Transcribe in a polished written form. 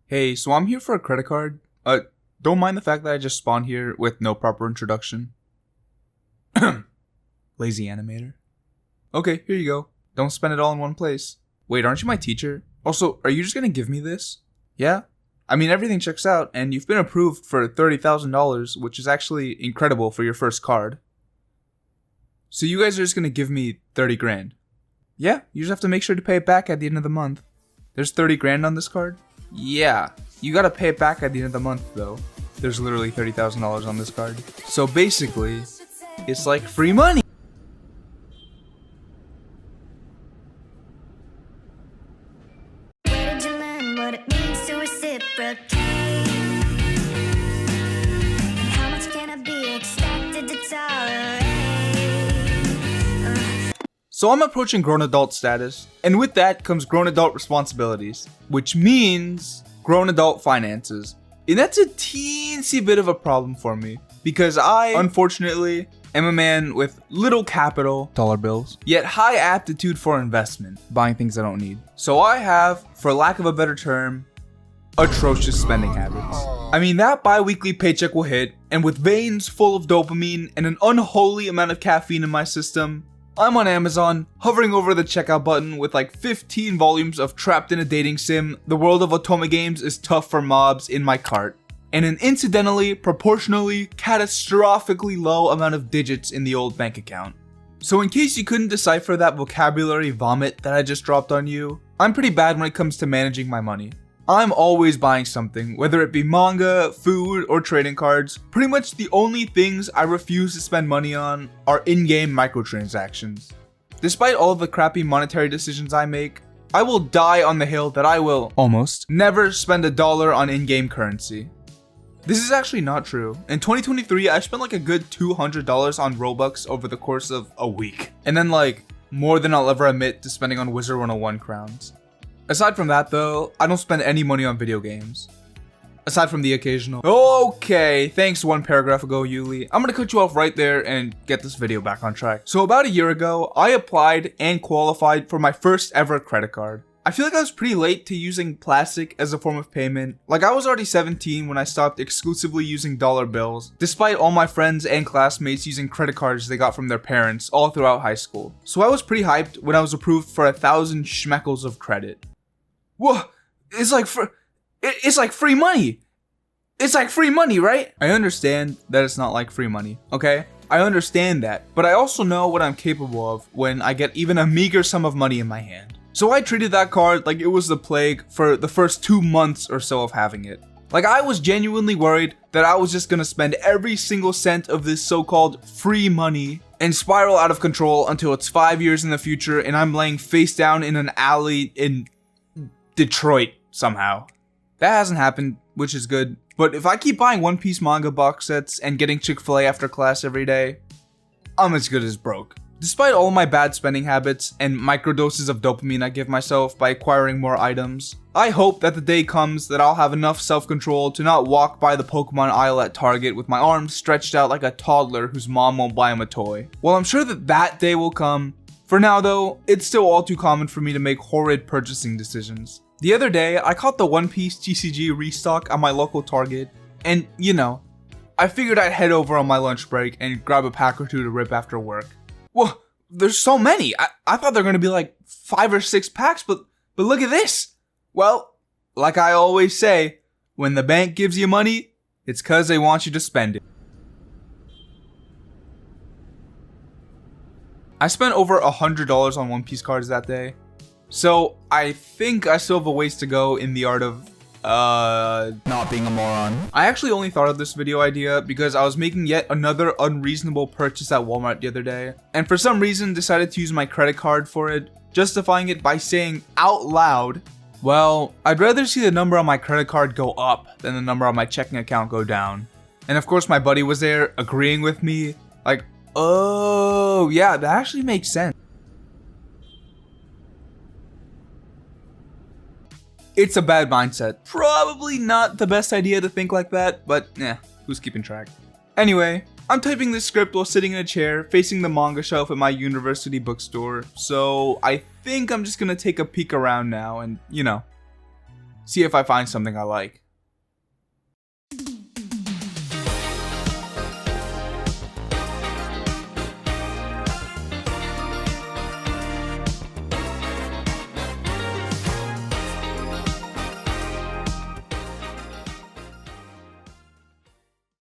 Hey, so I'm here for a credit card. Don't mind the fact that I just spawned here with no proper introduction. Lazy animator. Okay, here you go. Don't spend it all in one place. Wait, aren't you my teacher? Also, are you just gonna give me this? Yeah? I mean, everything checks out, and you've been approved for $30,000, which is actually incredible for your first card. So you guys are just gonna give me 30 grand? Yeah, you just have to make sure to pay it back at the end of the month. There's 30 grand on this card? Yeah, you gotta pay it back at the end of the month though. There's literally $30,000 on this card. So basically, it's like free money! Where did you learn what it means to reciprocate? And how much can I be expected to tolerate? So I'm approaching grown adult status, and with that comes grown adult responsibilities, which means grown adult finances. And that's a teensy bit of a problem for me, because I, unfortunately, am a man with little capital, dollar bills, yet high aptitude for investment, buying things I don't need. So I have, for lack of a better term, atrocious spending habits. I mean, that bi-weekly paycheck will hit, and with veins full of dopamine and an unholy amount of caffeine in my system, I'm on Amazon, hovering over the checkout button with like 15 volumes of Trapped in a Dating Sim, The World of Otome Games is Tough for Mobs in my cart, and an incidentally, proportionally, catastrophically low amount of digits in the old bank account. So in case you couldn't decipher that vocabulary vomit that I just dropped on you, I'm pretty bad when it comes to managing my money. I'm always buying something, whether it be manga, food, or trading cards. Pretty much the only things I refuse to spend money on are in-game microtransactions. Despite all of the crappy monetary decisions I make, I will die on the hill that I will, almost, never spend $1 on in-game currency. This is actually not true. In 2023, I spent like a good $200 on Robux over the course of a week. And then like, more than I'll ever admit to spending on Wizard 101 crowns. Aside from that though, I don't spend any money on video games. Aside from the occasional, okay, thanks one paragraph ago, Yuli. I'm gonna cut you off right there and get this video back on track. So about a year ago, I applied and qualified for my first ever credit card. I feel like I was pretty late to using plastic as a form of payment. Like I was already 17 when I stopped exclusively using dollar bills, despite all my friends and classmates using credit cards they got from their parents all throughout high school. So I was pretty hyped when I was approved for 1,000 schmeckles of credit. Whoa, it's like free money. It's like free money, right? I understand that it's not like free money, okay? I understand that, but I also know what I'm capable of when I get even a meager sum of money in my hand. So I treated that card like it was the plague for the first 2 months or so of having it. Like I was genuinely worried that I was just gonna spend every single cent of this so-called free money and spiral out of control until it's 5 years in the future and I'm laying face down in an alley in Detroit somehow. That hasn't happened, which is good. But if I keep buying One Piece manga box sets and getting Chick-fil-A after class every day, I'm as good as broke. Despite all my bad spending habits and microdoses of dopamine I give myself by acquiring more items, I hope that the day comes that I'll have enough self-control to not walk by the Pokemon aisle at Target with my arms stretched out like a toddler whose mom won't buy him a toy. Well, I'm sure that that day will come. For now though, it's still all too common for me to make horrid purchasing decisions. The other day, I caught the One Piece TCG restock at my local Target, and you know, I figured I'd head over on my lunch break and grab a pack or two to rip after work. Well, there's so many. I thought there were gonna be like 5 or 6 packs, but look at this. Well, like I always say, when the bank gives you money, it's cause they want you to spend it. I spent over $100 on One Piece cards that day. So I think I still have a ways to go in the art of not being a moron. I actually only thought of this video idea because I was making yet another unreasonable purchase at Walmart the other day, and for some reason decided to use my credit card for it, justifying it by saying out loud, well, I'd rather see the number on my credit card go up than the number on my checking account go down. And of course my buddy was there agreeing with me, like, oh yeah, that actually makes sense. It's a bad mindset. Probably not the best idea to think like that, but who's keeping track? Anyway, I'm typing this script while sitting in a chair facing the manga shelf at my university bookstore, so I think I'm just gonna take a peek around now and, you know, see if I find something I like.